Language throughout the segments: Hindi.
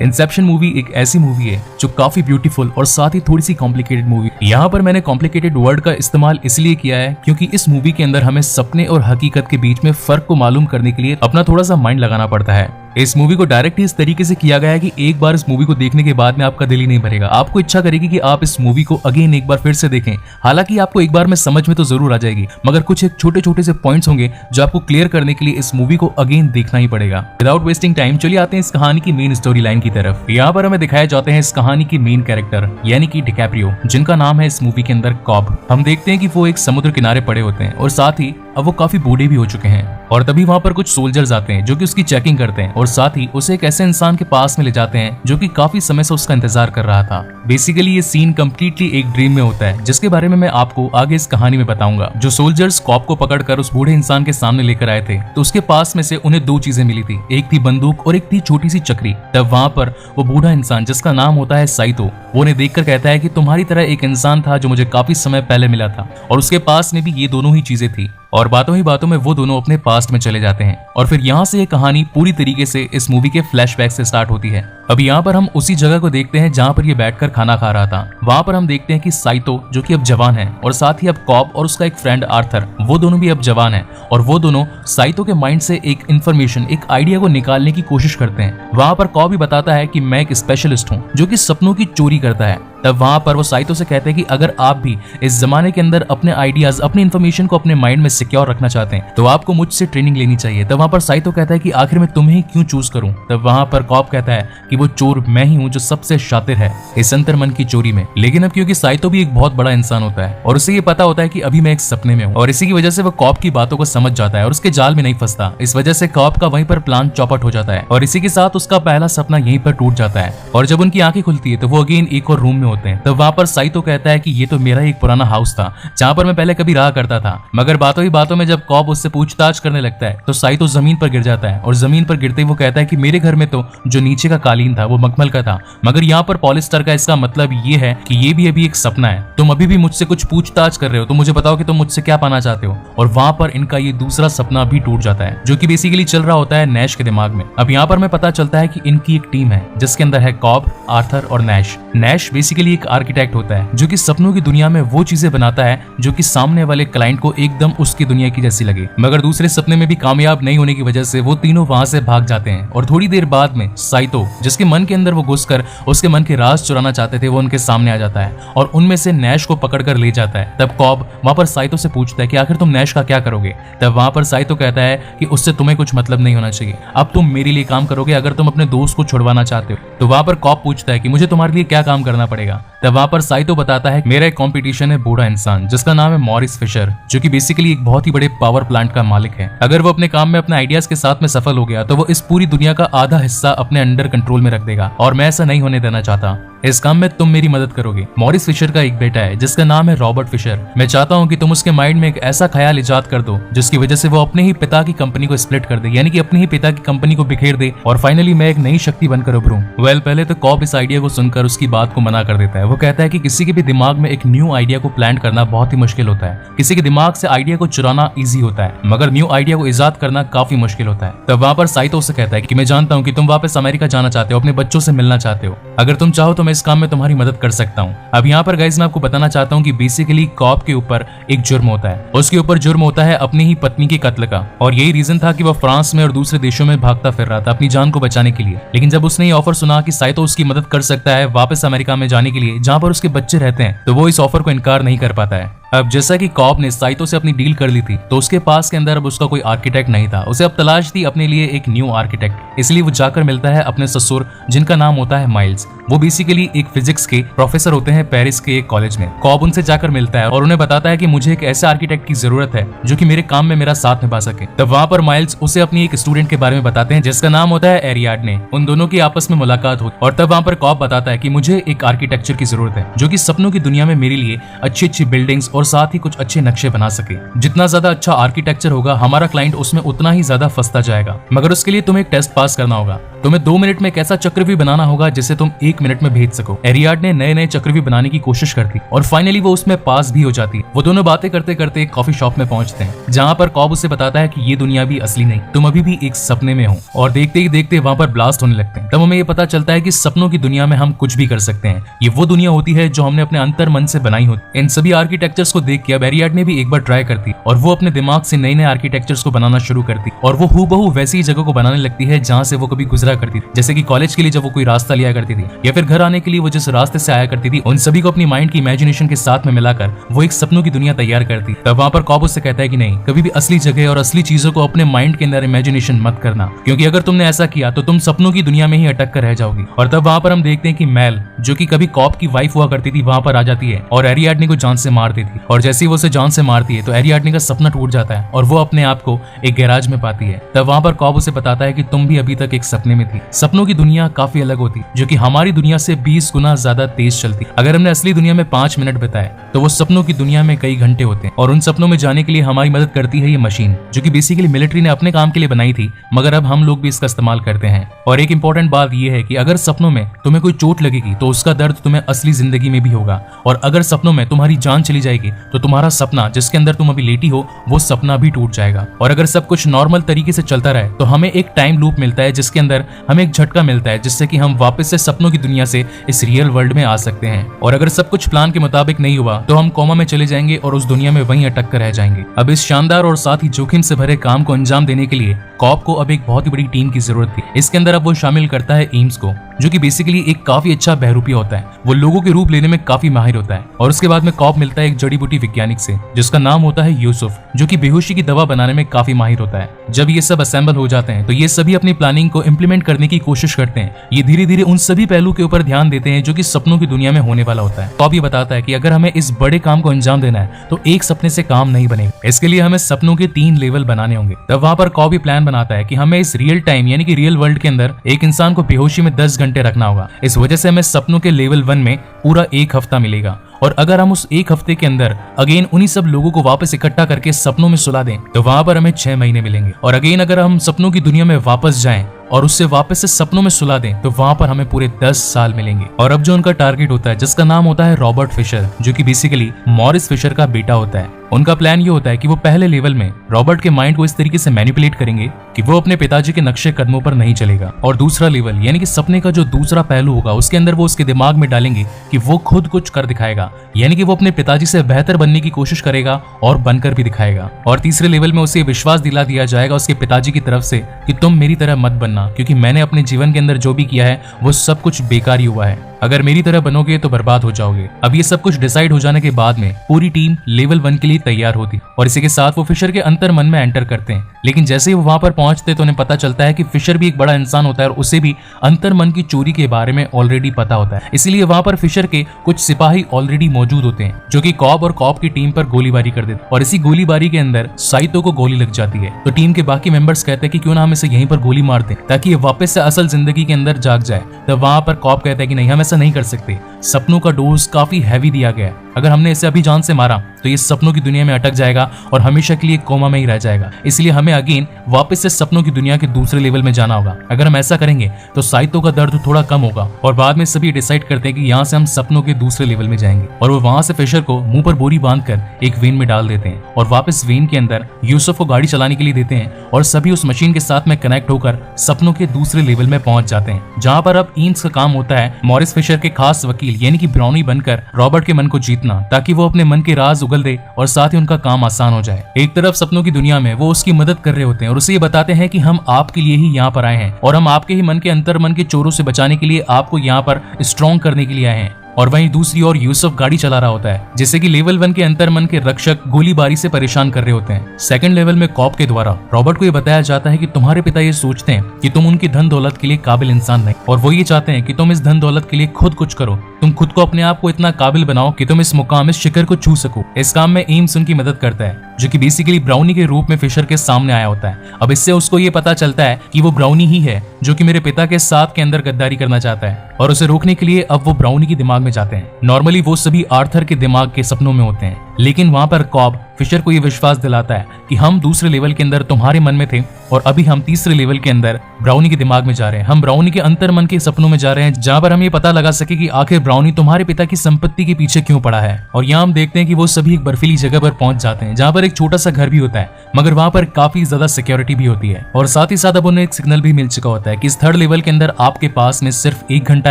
इंसेप्शन मूवी एक ऐसी मूवी है जो काफी ब्यूटीफुल और साथ ही थोड़ी सी कॉम्प्लिकेटेड मूवी। यहाँ पर मैंने कॉम्प्लिकेटेड वर्ड का इस्तेमाल इसलिए किया है क्योंकि इस मूवी के अंदर हमें सपने और हकीकत के बीच में फर्क को मालूम करने के लिए अपना थोड़ा सा माइंड लगाना पड़ता है। इस मूवी को डायरेक्ट इस तरीके से किया गया है कि एक बार इस मूवी को देखने के बाद में आपका दिल ही नहीं भरेगा, आपको इच्छा करेगी कि आप इस मूवी को अगेन एक बार फिर से देखें। हालांकि आपको एक बार में समझ में तो जरूर आ जाएगी, मगर कुछ एक छोटे छोटे से पॉइंट्स होंगे जो आपको क्लियर करने के लिए इस मूवी को अगेन देखना ही पड़ेगा। विदाउट वेस्टिंग टाइम चलिए आते हैं इस कहानी की मेन स्टोरी लाइन की तरफ। यहाँ पर हमें दिखाए जाते हैं इस कहानी की मेन कैरेक्टर यानी कि डिकैप्रियो, जिनका नाम है इस मूवी के अंदर कॉब। हम देखते हैं कि वो एक समुद्र किनारे पड़े होते हैं और साथ ही अब वो काफी बूढ़े भी हो चुके हैं और तभी वहाँ पर कुछ सोल्जर्स आते हैं जो कि उसकी चेकिंग करते हैं और साथ ही उसे एक ऐसे इंसान के पास में ले जाते हैं जो कि काफी समय से उसका इंतजार कर रहा था। बेसिकली ये सीन कम्प्लीटली एक ड्रीम में होता है जिसके बारे में मैं आपको आगे इस कहानी में बताऊंगा। जो सोल्जर्स कॉब को पकड़कर उस बूढ़े इंसान के सामने लेकर आए थे तो उसके पास में से उन्हें दो चीजें मिली थी, एक थी बंदूक और एक थी छोटी सी चक्री। तब वहाँ पर वो बूढ़ा इंसान जिसका नाम होता है साइतो, वो उन्हें देखकर कहता है कि तुम्हारी तरह एक इंसान था जो मुझे काफी समय पहले मिला था और उसके पास में भी ये दोनों ही चीजें थी। और बातों ही बातों में वो दोनों अपने पास्ट में चले जाते हैं और फिर यहाँ से ये कहानी पूरी तरीके से इस मूवी के फ्लैशबैक से स्टार्ट होती है। अब यहाँ पर हम उसी जगह को देखते हैं जहाँ पर ये बैठकर खाना खा रहा था। वहाँ पर हम देखते हैं कि साइतो जो कि अब जवान है और साथ ही अब कॉब और उसका एक फ्रेंड आर्थर, वो दोनों भी अब जवान है और वो दोनों साइतो के माइंड से एक इन्फॉर्मेशन, एक आइडिया को निकालने की कोशिश करते हैं। वहाँ पर कॉब भी बताता है कि मैं एक स्पेशलिस्ट हूँ जो कि सपनों की चोरी करता है। तब वहाँ पर वो साइतो से कहते हैं कि अगर आप भी इस जमाने के अंदर अपने आइडियाज, अपनी इन्फॉर्मेशन को अपने माइंड में सिक्योर रखना चाहते हैं तो आपको मुझसे ट्रेनिंग लेनी चाहिए। तब वहाँ पर साइतो कहता है कि आखिर मैं तुम्हें क्यों चूज करूं। तब वहाँ पर कॉब कहता है कि वो चोर मैं ही हूँ जो सबसे शातिर है इस अंतर मन की चोरी में। लेकिन अब क्योंकि साइतो भी एक बहुत बड़ा इंसान होता है और उसे ये पता होता है कि अभी मैं एक सपने में हूँ और इसी की वजह से वो कॉब की बातों को समझ जाता है और उसके जाल में नहीं फंसता। इस वजह से कॉब का वहीं पर प्लान चौपट हो जाता है और इसी के साथ उसका पहला सपना यहीं पर टूट जाता है। और जब उनकी आंखें खुलती है तो वो अगेन एक और रूम में होते हैं। तब वहाँ पर साइतो कहता है कि ये तो मेरा एक पुराना हाउस था जहाँ पर मैं पहले कभी रहा करता था। मगर बातों ही बातों में जब कॉब उससे पूछताछ करने लगता है तो साइतो जमीन पर गिर जाता है और जमीन पर गिरते ही वो कहता है कि मेरे घर में तो जो नीचे का कालीन था वो मखमल का था, मगर यहाँ पर पॉलिस्टर का। इसका मतलब ये है कि ये भी अभी एक सपना है। तुम अभी भी मुझसे कुछ पूछताछ कर रहे हो तो मुझे बताओ कि तुम मुझसे क्या पाना चाहते हो। और वहाँ पर इनका ये दूसरा सपना भी टूट जाता है जो कि बेसिकली चल रहा होता है नैश के दिमाग में। अब यहाँ पर हमें पता चलता है कि इनकी एक टीम है जिसके अंदर है कॉब, आर्थर और नैश। नैश बेसिकली एक आर्किटेक्ट होता है जो कि सपनों की दुनिया में वो चीजें बनाता है जो कि सामने वाले क्लाइंट को एकदम उसकी दुनिया की जैसी लगे। मगर दूसरे सपने में भी कामयाब नहीं होने की वजह से वो तीनों वहां से भाग जाते हैं और थोड़ी देर बाद में साइतो, जिसके मन के अंदर वो घुसकर उसके मन के राज चुराना चाहते थे, वो उनके सामने आ जाता है और उनमें से नैश को पकड़कर ले जाता है। तब कॉब वहां पर साइतो से पूछता है कि आखिर तुम नैश का क्या करोगे। तब वहां पर साइतो कहता है कि उससे तुम्हें कुछ मतलब नहीं होना चाहिए, अब तुम मेरे लिए काम करोगे अगर तुम अपने दोस्त को छुड़वाना चाहते हो। तो वहां पर कॉब पूछता है कि मुझे तुम्हारे लिए क्या काम करना पड़ेगा। तब वहां पर साइतो बताता है मेरा एक कंपटीशन है बूढ़ा इंसान जिसका नाम है मॉरिस फिशर, जो कि बेसिकली एक बहुत ही बड़े पावर प्लांट का मालिक है। अगर वो अपने काम में अपने आइडियाज के साथ में सफल हो गया तो वो इस पूरी दुनिया का आधा हिस्सा अपने अंडर कंट्रोल में रख देगा और मैं ऐसा नहीं होने देना चाहता। इस काम में तुम मेरी मदद करोगे। मॉरिस फिशर का एक बेटा है जिसका नाम है रॉबर्ट फिशर। मैं चाहता हूँ कि तुम उसके माइंड में एक ऐसा ख्याल इजाद कर दो जिसकी वजह से वो अपने ही पिता की कंपनी को स्प्लिट कर दे, यानी कि अपने ही पिता की कंपनी को बिखेर दे और फाइनली मैं एक नई शक्ति बनकर उभरूं। पहले तो कॉब इस आइडिया को सुनकर उसकी बात को मना कर देता है। वो कहता है कि किसी के भी दिमाग में एक न्यू आइडिया को प्लान करना बहुत ही मुश्किल होता है। किसी के दिमाग से आइडिया को चुराना ईजी होता है मगर न्यू आइडिया को इजाद करना काफी मुश्किल होता है। तब वहाँ पर साइतो से कहता है कि मैं जानता हूँ कि तुम वापस अमेरिका जाना चाहते हो, अपने बच्चों से मिलना चाहते हो। अगर तुम चाहो तो मैं इस काम में तुम्हारी मदद कर सकता हूँ। अब यहाँ पर गाइस मैं आपको बताना चाहता हूँ कि बेसिकली कॉब के ऊपर एक जुर्म होता है। उसके ऊपर जुर्म होता है अपनी ही पत्नी के कत्ल का और यही रीजन था कि वो फ्रांस में और दूसरे देशों में भागता फिर रहा था अपनी जान को बचाने के लिए। लेकिन जब उसने ये ऑफर सुना कि साइतो उसकी मदद कर सकता है वापस अमेरिका में जाने के लिए जहाँ पर उसके बच्चे रहते हैं, तो वो इस ऑफर को इनकार नहीं कर पाता है। अब जैसा कि कॉब ने साइतो से अपनी डील कर ली थी तो उसके पास के अंदर अब उसका कोई आर्किटेक्ट नहीं था। उसे अब तलाश थी अपने लिए एक न्यू आर्किटेक्ट, इसलिए वो जाकर मिलता है अपने ससुर जिनका नाम होता है माइल्स। वो बेसिकली एक फिजिक्स के प्रोफेसर होते हैं पेरिस के एक कॉलेज में। कॉब उनसे जाकर मिलता है और उन्हें बताता है कि मुझे एक ऐसे आर्किटेक्ट की जरूरत है जो कि मेरे काम में मेरा साथ निभा सके। तब वहाँ पर माइल्स उसे अपनी एक स्टूडेंट के बारे में बताते हैं जिसका नाम होता है एरियाडने। उन दोनों की आपस में मुलाकात होती और तब वहाँ पर कॉब बताता है कि मुझे एक आर्किटेक्चर की जरूरत है जो कि सपनों की दुनिया में मेरे लिए अच्छी अच्छी बिल्डिंग्स और साथ ही कुछ अच्छे नक्शे बना सके। जितना ज्यादा अच्छा आर्किटेक्चर होगा हमारा क्लाइंट उसमें उतना ही ज्यादा फंसता जाएगा, मगर उसके लिए तुम्हें एक टेस्ट पास करना होगा। तुम्हें 2 मिनट में एक ऐसा चक्रव्यूह बनाना होगा जिसे तुम 1 मिनट में भेज सको। एरियाडने नए नए चक्रव्यूह बनाने की कोशिश करती और फाइनली वो उसमें पास भी हो जाती। वो दोनों बातें करते करते एक कॉफी शॉप में पहुंचते हैं, जहाँ पर कॉब उसे बताता है कि ये दुनिया भी असली नहीं, तुम अभी भी एक सपने में हो। और देखते ही देखते वहाँ पर ब्लास्ट होने लगते हैं। तब हमें ये पता चलता है कि सपनों की दुनिया में हम कुछ भी कर सकते हैं। ये वो दुनिया होती है जो हमने अपने अंतर मन से बनाई होती। इन सभी आर्किटेक्चर्स को देख के अब एरियाडने भी एक बार ट्राई करती और वो अपने दिमाग से नए नए आर्किटेक्चर्स को बनाना शुरू करती और वो हूबहू वैसी ही जगह को बनाने लगती है जहाँ से वो कभी गुजरा करती थी। जैसे कि कॉलेज के लिए जब वो कोई रास्ता लिया करती थी या फिर घर आने के लिए वो जिस रास्ते से आया करती थी, उन सभी को अपनी माइंड की इमेजिनेशन के साथ में मिलाकर वो एक सपनों की दुनिया तैयार करती। तब वहाँ पर कॉब उससे कहता है कि नहीं, कभी भी असली जगह और असली चीजों को अपने माइंड के अंदर इमेजिनेशन मत करना, क्योंकि अगर तुमने ऐसा किया तो तुम सपनों की दुनिया में ही अटक कर रह जाओगी। और तब वहाँ पर हम देखते हैं कि मैल, जो कि कभी कॉब की वाइफ हुआ करती थी, वहाँ पर आ जाती है और एरियाडने को जान से मार देती। और जैसे ही वो उसे जान से मारती है तो एरियाडने का सपना टूट जाता है और वो अपने आप को एक गैराज में पाती है। तब वहाँ पर कॉब उसे बताता है कि तुम भी अभी तक एक सपने में थी। सपनों की दुनिया काफी अलग होती, जो कि हमारी दुनिया से 20 गुना ज्यादा तेज चलती। अगर हमने असली दुनिया में 5 मिनट बिताए तो वो सपनों की दुनिया में कई घंटे होते हैं। और उन सपनों में जाने के लिए हमारी मदद करती है ये मशीन, जो कि बेसिकली मिलिट्री ने अपने काम के लिए बनाई थी, मगर अब हम लोग भी इसका इस्तेमाल करते हैं। और एक इंपॉर्टेंट बात यह है कि अगर सपनों में तुम्हें कोई चोट लगेगी तो उसका दर्द तुम्हें असली जिंदगी में भी होगा, और अगर सपनों में तुम्हारी जान चली जाएगी तो तुम्हारा सपना जिसके अंदर तुम अभी लेटी हो वो सपना भी टूट जाएगा। और अगर सब कुछ नॉर्मल तरीके से चलता रहे तो हमें एक टाइम लूप मिलता है जिसके अंदर हमें एक झटका मिलता है, जिससे कि हम वापस से सपनों की दुनिया से इस रियल वर्ल्ड में आ सकते हैं। और अगर सब कुछ प्लान के मुताबिक नहीं हुआ तो हम कोमा में चले जाएंगे और उस दुनिया में वहीं अटक कर रह जाएंगे। अब इस शानदार और साथ ही जोखिम से भरे काम को अंजाम देने के लिए कॉब को अब एक बहुत ही बड़ी टीम की जरूरत थी। इसके अंदर अब वो शामिल करता है एम्स को, जो कि बेसिकली एक काफी अच्छा बहरूपिया होता है। वो लोगों के रूप लेने में काफी माहिर होता है। और उसके बाद में कॉब मिलता है एक जड़ी बूटी वैज्ञानिक से, जिसका नाम होता है यूसुफ, जो कि बेहोशी की दवा बनाने में काफी माहिर होता है। जब ये सब असेंबल हो जाते हैं तो ये सभी अपनी प्लानिंग को इम्प्लीमेंट करने की कोशिश करते हैं। ये धीरे धीरे उन सभी पहलू के ऊपर ध्यान देते हैं जो कि सपनों की दुनिया में होने वाला होता है। कॉब ये बताता है कि अगर हमें इस बड़े काम को अंजाम देना है तो एक सपने से काम नहीं बनेगा, इसके लिए हमें सपनों के 3 लेवल बनाने होंगे। तब वहाँ पर कॉब ये प्लान बनाता है कि हमें इस रियल टाइम यानी कि रियल वर्ल्ड के अंदर एक इंसान को बेहोशी में 10 घंटे रखना होगा। इस वजह से हमें सपनों के लेवल 1 में पूरा 1 हफ्ता मिलेगा। और अगर हम उस 1 हफ्ते के अंदर अगेन उन्हीं सब लोगों को वापस इकट्ठा करके सपनों में सुला दें तो वहां पर हमें 6 महीने मिलेंगे। और अगेन अगर हम सपनों की दुनिया में वापस जाएं और उससे वापस से सपनों में सुला दें तो वहां पर हमें पूरे 10 साल मिलेंगे। और अब जो उनका टारगेट होता है, जिसका नाम होता है रॉबर्ट फिशर, जो कि बेसिकली मॉरिस फिशर का बेटा होता है, उनका प्लान ये होता है कि वो पहले लेवल में रॉबर्ट के माइंड को इस तरीके से मैनिपुलेट करेंगे कि वो अपने पिताजी के नक्शे कदमों पर नहीं चलेगा। और दूसरा लेवल यानी कि सपने का जो दूसरा पहलू होगा उसके अंदर वो उसके दिमाग में डालेंगे कि वो खुद कुछ कर दिखाएगा, यानी कि वो अपने पिताजी से बेहतर बनने की कोशिश करेगा और बनकर भी दिखाएगा। और तीसरे लेवल में उसे विश्वास दिला दिया जाएगा उसके पिताजी की तरफ से कि तुम मेरी तरह मत बनना, क्योंकि मैंने अपने जीवन के अंदर जो भी किया है वो सब कुछ बेकार ही हुआ है। अगर मेरी तरह बनोगे तो बर्बाद हो जाओगे। अब ये सब कुछ डिसाइड हो जाने के बाद में पूरी टीम लेवल 1 के लिए तैयार होती और इसी के साथ वो फिशर के अंतर मन में एंटर करते हैं। लेकिन जैसे ही वो वहां पर पहुंचते तो उन्हें पता चलता है कि फिशर भी एक बड़ा इंसान होता है और उसे भी अंतर मन की चोरी के बारे में ऑलरेडी पता होता है। इसीलिए वहां पर फिशर के कुछ सिपाही ऑलरेडी मौजूद होते हैं जो कि कॉब और कॉब की टीम पर गोलीबारी कर देते और इसी गोलीबारी के अंदर साइतो को गोली लग जाती है। तो टीम के बाकी मेंबर्स कहते हैं कि क्यों ना हम इसे यहीं पर गोली मार दें ताकि ये वापस से असल जिंदगी के अंदर जाग जाए। तब वहां पर कॉब कहता है कि नहीं, हम ऐसा नहीं कर सकते, सपनों का डोज काफी हैवी दिया गया है, अगर हमने इसे अभी जान से मारा तो ये सपनों की दुनिया में अटक जाएगा और हमेशा के लिए कोमा में ही रह जाएगा। इसलिए हमें अगेन वापस से सपनों की दुनिया के दूसरे लेवल में जाना होगा। अगर हम ऐसा करेंगे तो साइतो का दर्द थोड़ा कम होगा। और बाद में सभी डिसाइड करते हैं कि यहाँ से हम सपनों के दूसरे लेवल में जाएंगे और वो वहां से फिशर को मुंह पर बोरी बांधकर एक वेन में डाल देते हैं और वापस वेन के अंदर यूसुफ को गाड़ी चलाने के लिए देते हैं और सभी उस मशीन के साथ में कनेक्ट होकर सपनों के दूसरे लेवल में पहुंच जाते हैं, जहाँ पर अब ईन्स का काम होता है मॉरिस फिशर के खास वकील यानी कि ब्राउनी बनकर रॉबर्ट के मन को जीतना, ताकि वो अपने मन के राज उगल दे और साथ ही उनका काम आसान हो जाए। एक तरफ सपनों की दुनिया में वो उसकी मदद कर रहे होते हैं और उसे ये बताते हैं कि हम आपके लिए ही यहाँ पर आए हैं और हम आपके ही मन के अंतर मन के चोरों से बचाने के लिए आपको यहाँ पर स्ट्रॉन्ग करने के लिए आए हैं। और वहीं दूसरी ओर यूसुफ गाड़ी चला रहा होता है, जिससे कि लेवल 1 के अंतर मन के रक्षक गोलीबारी से परेशान कर रहे होते हैं। सेकंड लेवल में कॉब के द्वारा रॉबर्ट को ये बताया जाता है कि तुम्हारे पिता ये सोचते हैं कि तुम उनकी धन दौलत के लिए काबिल इंसान नहीं, और वो ये चाहते हैं कि तुम इस धन दौलत के लिए खुद कुछ करो, तुम खुद को अपने आप को इतना काबिल बनाओ कि तुम इस मुकाम, इस शिखर को छू सको। इस काम में एम्स उनकी मदद करता है, जो कि बेसिकली ब्राउनी के रूप में फिशर के सामने आया होता है। अब इससे उसको ये पता चलता है कि वो ब्राउनी ही है जो कि मेरे पिता के साथ के अंदर गद्दारी करना चाहता है, और उसे रोकने के लिए अब वो ब्राउनी के दिमाग में जाते हैं। नॉर्मली वो सभी आर्थर के दिमाग के सपनों में होते हैं, लेकिन वहाँ पर कॉब फिशर को ये विश्वास दिलाता है कि हम दूसरे लेवल के अंदर तुम्हारे मन में थे और अभी हम तीसरे लेवल के अंदर ब्राउनी के दिमाग में जा रहे हैं। हम ब्राउनी के अंतर मन के सपनों में जा रहे हैं, जहाँ पर हम ये पता लगा सके कि आखिर ब्राउनी तुम्हारे पिता की संपत्ति के पीछे क्यों पड़ा है। और यहाँ हम देखते हैं कि वो सभी एक बर्फीली जगह पर पहुंच जाते हैं, जहाँ पर एक छोटा सा घर भी होता है, मगर वहाँ पर काफी ज्यादा सिक्योरिटी भी होती है। और साथ ही साथ अब उन्हें एक सिग्नल भी मिल चुका होता है कि इस थर्ड लेवल के अंदर आपके पास में सिर्फ 1 घंटा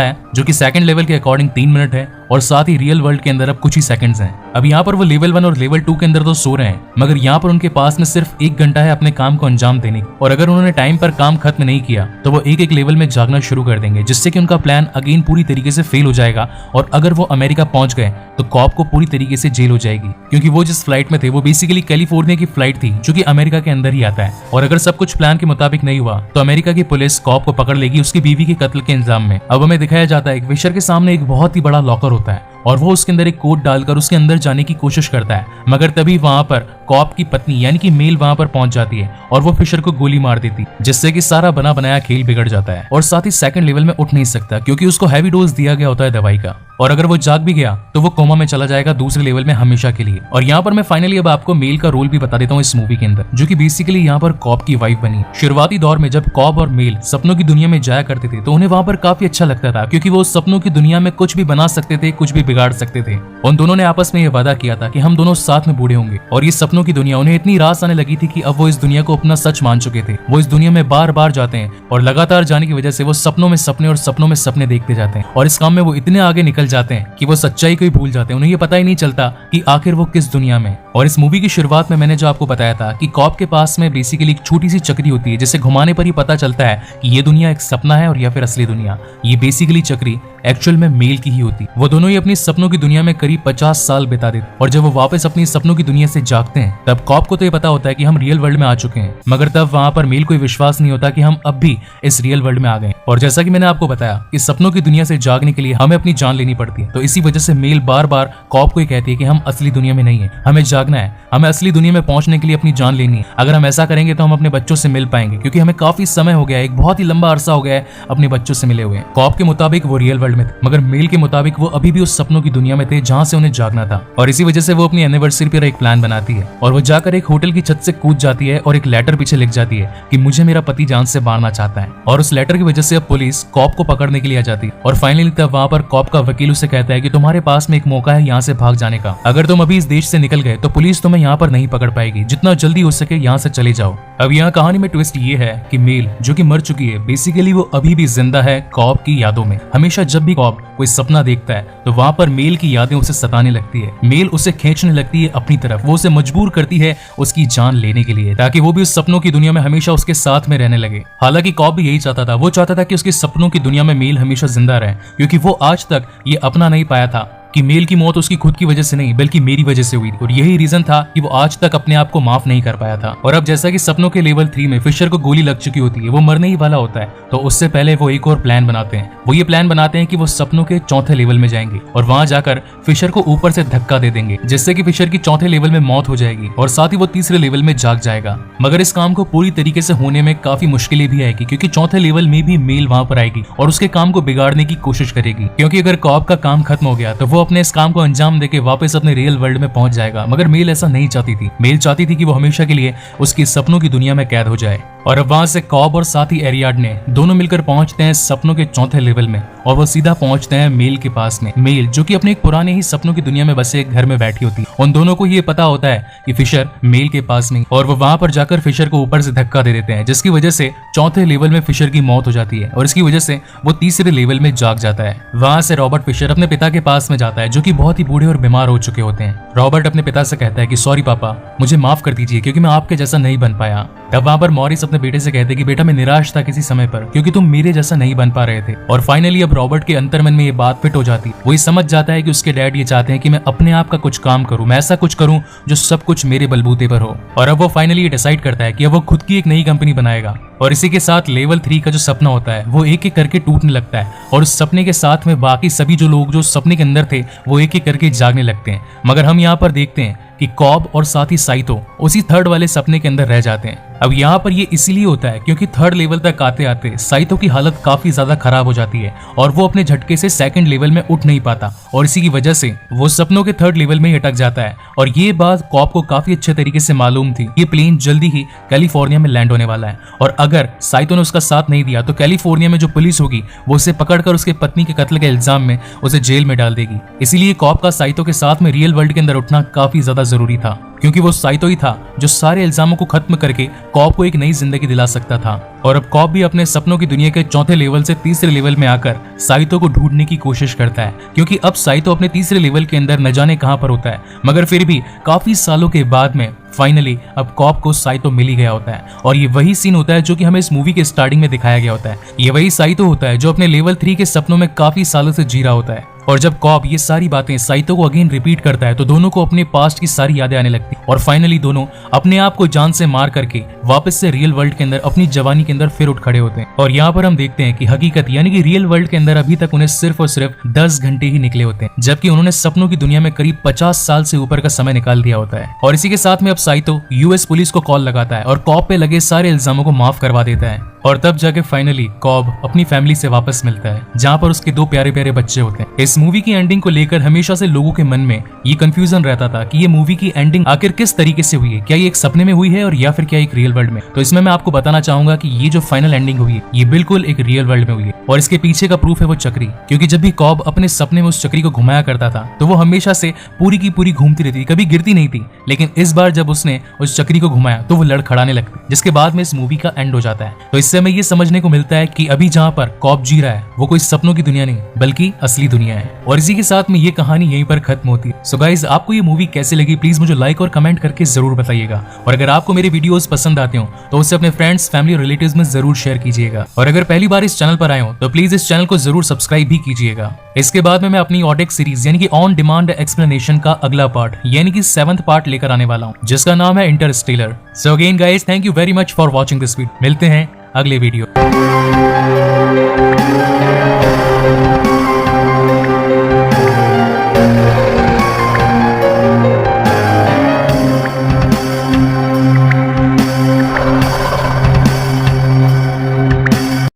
है, जो कि सेकंड लेवल के अकॉर्डिंग 3 मिनट है, और साथ ही रियल वर्ल्ड के अंदर अब कुछ ही सेकंड्स हैं। अब यहाँ पर वो लेवल 1 और लेवल 2 के अंदर तो सो रहे हैं, मगर यहाँ पर उनके पास में सिर्फ 1 घंटा है अपने काम को अंजाम देने की। और अगर उन्होंने टाइम पर काम खत्म नहीं किया तो वो एक एक लेवल में जागना शुरू कर देंगे, जिससे कि उनका प्लान अगेन पूरी तरीके से फेल हो जाएगा। और अगर वो अमेरिका पहुंच गए तो कॉब को पूरी तरीके से जेल हो जाएगी, क्योंकि वो जिस फ्लाइट में थे वो बेसिकली कैलिफोर्निया की फ्लाइट थी, जो कि अमेरिका के अंदर ही आता है। और अगर सब कुछ प्लान के मुताबिक नहीं हुआ तो अमेरिका की पुलिस कॉब को पकड़ लेगी उसकी बीवी के कत्ल के इल्जाम में। अब हमें दिखाया जाता है कि फिशर के सामने एक बहुत ही बड़ा लॉकर होता है और वो उसके अंदर एक कोड डालकर उसके अंदर जाने की कोशिश करता है, मगर तभी वहां पर कॉब की पत्नी यानी कि मेल वहां पर पहुंच जाती है और वो फिशर को गोली मार देती, जिससे कि सारा बना बनाया खेल बिगड़ जाता है। और साथ ही सेकंड लेवल में उठ नहीं सकता, क्योंकि उसको हैवी डोज दिया गया होता है दवाई का, और अगर वो जाग भी गया तो वो कोमा में चला जाएगा दूसरे लेवल में हमेशा के लिए। और यहाँ पर मैं फाइनली अब आपको मेल का रोल भी बता देता हूँ इस मूवी के अंदर, जो कि बेसिकली यहाँ पर कॉब की वाइफ बनी। शुरुआती दौर में जब कॉब और मेल सपनों की दुनिया में जाया करते थे तो उन्हें वहां पर काफी अच्छा लगता था, क्योंकि वो सपनों की दुनिया में कुछ भी बना सकते थे, कुछ भी बिगाड़ सकते थे। उन दोनों ने आपस में ये वादा किया था कि हम दोनों साथ में बूढ़े होंगे। और ये सपनों की दुनिया उन्हें इतनी रास आने लगी थी कि अब वो इस दुनिया को अपना सच मान चुके थे। वो इस दुनिया में बार बार जाते हैं और लगातार जाने की वजह से वो सपनों में सपने और सपनों में सपने देखते जाते हैं, और इस काम में वो इतने आगे निकल जाते हैं कि वो सच्चाई को ही भूल जाते हैं। उन्हें ये पता ही नहीं चलता कि आखिर वो किस दुनिया में। और इस मूवी की शुरुआत में मैंने जो आपको बताया था कि कॉब के पास में बेसिकली एक छोटी सी चक्री होती है, जिसे घुमाने पर ही पता चलता है कि ये दुनिया एक सपना है और या फिर असली दुनिया। ये बेसिकली चक्री एक्चुअल में मेल की ही होती। वो दोनों ही अपनी सपनों की दुनिया में करीब 50 साल बिता देते, और जब वो वापस अपनी सपनों की दुनिया से जागते हैं तब कॉब को तो ये पता होता है कि हम रियल वर्ल्ड में आ चुके हैं, मगर तब वहां पर मेल को विश्वास नहीं होता कि हम अब भी इस रियल वर्ल्ड में आ गए। और जैसा कि मैंने आपको बताया कि सपनों की दुनिया से जागने के लिए हमें अपनी जान लेनी पड़ती है, तो इसी वजह से मेल बार बार कॉब को ही कहती है कि हम असली दुनिया में नहीं है, हमें जागना है, हमें असली दुनिया में पहुंचने के लिए अपनी जान लेनी है। अगर हम ऐसा करेंगे तो हम अपने बच्चों से मिल पाएंगे, क्योंकि हमें काफी समय हो गया है, एक बहुत ही लंबा अरसा हो गया है अपने बच्चों से मिले हुए। कॉब के मुताबिक वो रियल वर्ल्ड में थे, मगर मेल के मुताबिक वो अभी भी उस सपनों की दुनिया में थे जहां से उन्हें जागना था। और इसी वजह से वो अपनी एनिवर्सरी पर एक प्लान बनाती है और वो जाकर एक होटल की छत से कूद जाती है और एक लेटर पीछे लिख जाती है कि मुझे मेरा पति जान से मारना चाहता है। और उस लेटर की वजह से अब पुलिस कॉब को पकड़ने के लिए आ जाती है। और फाइनली तब वहां पर कॉब का वकील उसे कहता है कि तुम्हारे पास में एक मौका है यहाँ से भाग जाने का। अगर तुम अभी इस देश से निकल गए तो पुलिस तुम्हें यहाँ पर नहीं पकड़ पाएगी, जितना जल्दी हो सके यहाँ से चले जाओ। अब यहाँ कहानी में ट्विस्ट ये है कि मेल जो कि मर चुकी है, बेसिकली वो अभी भी जिंदा है कॉब की यादों में। हमेशा जब भी कॉब कोई सपना देखता है तो वहां पर मेल की यादें उसे सताने लगती है, मेल उसे खींचने लगती है अपनी तरफ, वो उसे मजबूर करती है उसकी जान लेने के लिए, ताकि वो भी उस सपनों की दुनिया में हमेशा उसके साथ में रहने लगे। हालांकि कॉब भी यही चाहता था, वो चाहता था कि उसके सपनों की दुनिया में मेल हमेशा जिंदा रहे, क्योंकि वो आज तक ये अपना नहीं पाया था कि मेल की मौत उसकी खुद की वजह से नहीं बल्कि मेरी वजह से हुई, और यही रीजन था कि वो आज तक अपने आप को माफ नहीं कर पाया था। और अब जैसा कि सपनों के लेवल 3 में फिशर को गोली लग चुकी होती है, वो मरने ही वाला होता है, तो उससे पहले वो एक और प्लान बनाते हैं। वो ये प्लान बनाते हैं कि वो सपनों के चौथे लेवल में जाएंगे और वहां जाकर फिशर को ऊपर से धक्का दे देंगे, जिससे कि फिशर की चौथे लेवल में मौत हो जाएगी और साथ ही वो तीसरे लेवल में जाग जाएगा। मगर इस काम को पूरी तरीके से होने में काफी मुश्किलें भी आएगी, क्योंकि चौथे लेवल में भी मेल वहां पर आएगी और उसके काम को बिगाड़ने की कोशिश करेगी, क्योंकि अगर कॉब का काम खत्म हो गया तो वो अपने इस काम को अंजाम देके वापस अपने रियल वर्ल्ड में पहुंच जाएगा। मगर मेल ऐसा नहीं चाहती थी, मेल चाहती थी कि वो हमेशा के लिए उसकी सपनों की दुनिया में कैद हो जाए। और अब वहां से कॉब और साथ ही एरियाडने दोनों मिलकर पहुंचते हैं सपनों के चौथे लेवल में, और वो सीधा पहुंचते हैं मेल के पास में। मेल जो कि अपने एक पुराने ही सपनों की दुनिया में बसे एक घर में बैठी होती है। उन दोनों को ये पता होता है कि फिशर मेल के पास नहीं, और वो वहां पर जाकर फिशर को ऊपर से धक्का दे देते हैं, जिसकी वजह से चौथे लेवल में फिशर की मौत हो जाती है और इसकी वजह से वो तीसरे लेवल में जाग जाता है। वहां से रॉबर्ट फिशर अपने पिता के पास में जाता है, जो कि बहुत ही बूढ़े और बीमार हो चुके होते हैं। रॉबर्ट अपने पिता से कहता है कि सॉरी पापा, मुझे माफ कर दीजिए क्योंकि मैं आपके जैसा नहीं बन पाया। तब वहां पर मॉरिस अपने बेटे से कहते हैं कि बेटा मैं निराश था किसी समय पर, क्योंकि तुम मेरे जैसा नहीं बन पा रहे थे। और फाइनली अब रॉबर्ट के अंतर्मन में ये बात फिट हो जाती है, वो ये समझ जाता है कि उसके डैड ये चाहते हैं कि मैं अपने आप का कुछ काम करूं, मैं ऐसा कुछ करूं जो सब कुछ मेरे बलबूते पर हो। और अब वो फाइनली ये डिसाइड करता है कि अब वो खुद की एक नई कंपनी बनाएगा। और इसी के साथ लेवल 3 का जो सपना होता है वो एक एक करके टूटने लगता है, और उस सपने के साथ में बाकी सभी जो लोग जो सपने के अंदर थे वो एक एक करके जागने लगते हैं। मगर हम यहाँ पर देखते हैं कि कॉब और साथ ही साइतो उसी थर्ड वाले सपने के अंदर रह जाते हैं। अब यहाँ पर ये इसीलिए होता है क्योंकि थर्ड लेवल तक आते आते साइतो की हालत काफी ज्यादा खराब हो जाती है और वो अपने झटके से सेकंड लेवल में उठ नहीं पाता और इसी की वजह से वो सपनों के थर्ड लेवल में ही अटक जाता है। और ये बात कॉब को काफी अच्छे तरीके से मालूम थी। ये प्लेन जल्दी ही कैलिफोर्निया में लैंड होने वाला है और अगर साइतो ने उसका साथ नहीं दिया तो कैलिफोर्निया में जो पुलिस होगी वो उसे पकड़कर उसके पत्नी के कत्ल के इल्जाम में उसे जेल में डाल देगी। इसीलिए कॉब का साइतो के साथ में रियल वर्ल्ड के अंदर उठना काफी ज्यादा जरूरी था क्योंकि वो साइतो ही था जो सारे इल्जामों को खत्म करके कॉब को एक नई जिंदगी दिला सकता था। और अब कॉब भी अपने सपनों की दुनिया के चौथे लेवल से तीसरे लेवल में आकर साइतो को ढूंढने की कोशिश करता है क्योंकि अब साइतो अपने तीसरे लेवल के अंदर न जाने कहां पर होता है, मगर फिर भी काफी सालों के बाद में फाइनली अब कॉब को साइतो मिल ही गया होता है। और ये वही सीन होता है जो कि हमें इस मूवी के स्टार्टिंग में दिखाया गया होता है। ये वही साइतो होता है जो अपने लेवल 3 के सपनों में काफी सालों से जी रहा होता है। और जब कॉब ये सारी बातें साइतो को अगेन रिपीट करता है तो दोनों को अपने पास्ट की सारी यादें आने लगती और फाइनली दोनों अपने आप को जान से मार करके वापस से रियल वर्ल्ड के अंदर अपनी जवानी के अंदर फिर उठ खड़े होते हैं। और यहाँ पर हम देखते हैं कि हकीकत यानी कि रियल वर्ल्ड के अंदर अभी तक उन्हें सिर्फ और सिर्फ 10 घंटे ही निकले होते हैं, जबकि उन्होंने सपनों की दुनिया में करीब 50 साल से ऊपर का समय निकाल दिया होता है। और इसी के साथ में अब साइतो यूएस पुलिस को कॉल लगाता है और कॉब पे लगे सारे इल्जामों को माफ करवा देता है। और तब जाके फाइनली कॉब अपनी फैमिली से वापस मिलता है जहाँ पर उसके 2 प्यारे प्यारे बच्चे होते हैं। इस मूवी की एंडिंग को लेकर हमेशा से लोगों के मन में ये कंफ्यूजन रहता था कि ये मूवी की एंडिंग आखिर किस तरीके से हुई है, क्या ये एक सपने में हुई है और या फिर क्या एक रियल वर्ल्ड में। तो इसमें मैं आपको बताना चाहूंगा कि ये जो फाइनल एंडिंग हुई है ये बिल्कुल एक रियल वर्ल्ड में हुई है। और इसके पीछे का प्रूफ है वो चक्री, क्योंकि जब भी कॉब अपने सपने में उस चक्री को घुमाया करता था तो वो हमेशा से पूरी की पूरी घूमती रहती थी, कभी गिरती नहीं थी। लेकिन इस बार जब उसने उस चक्री को घुमाया तो वो लड़खड़ाने लगती, जिसके बाद में इस मूवी का एंड हो जाता है। तो इससे हमें ये समझने को मिलता है कि अभी जहाँ पर कॉब जी रहा है वो कोई सपनों की दुनिया नहीं बल्कि असली दुनिया है। और इसी के साथ में ये कहानी यहीं पर खत्म होती है। सो गाइस, आपको ये मूवी कैसे लगी प्लीज मुझे लाइक और कमेंट करके जरूर बताइएगा। और अगर आपको मेरे वीडियोस पसंद आते हो तो उसे अपने फ्रेंड्स, फैमिली और रिलेटिव्स में जरूर शेयर कीजिएगा। और अगर पहली बार इस चैनल पर आए हो तो प्लीज इस चैनल को जरूर सब्सक्राइब भी कीजिएगा। इसके बाद में मैं अपनी ऑडियो सीरीज यानी कि ऑन डिमांड एक्सप्लेनेशन का अगला पार्ट यानी कि 7th पार्ट लेकर आने वाला हूँ, जिसका नाम है Interstellar. So again guys, thank you very much for watching this video. मिलते हैं अगले वीडियो।